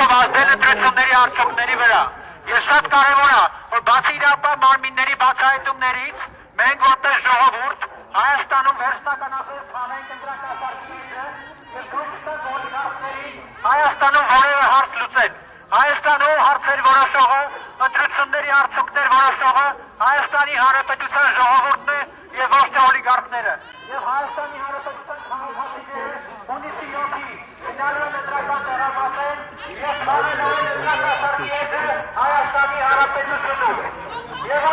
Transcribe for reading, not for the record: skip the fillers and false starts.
միջոցով ազդել ընտրությունների արդյունքների վրա։ Ես շատ կարևոր է, որ բացի իրապահ մարմինների բացահայտումներից, մենք որպես ժողովուրդ Հայաստանում վերջնականապես հանենք ընտրակաշառքները եւ դուրս տանք օլիգարխներին Հայաստանում որևէ հարց լուծեն։ Հայաստանում հարցեր որոշողը, ընտրությունների արդյունքներ որոշողը Հայաստանի Հանրապետության ժողովուրդն է եւ ոչ թե օլիգարխները։ Եվ Հայաստանի Հանրապետության քաղաքացիները հունիսի 7-ի գնալու ընտրական տեղամասեն եւ քարերային ընտրակաշառքի հետ Հայաստանի Հանրապետությունում։ Եվ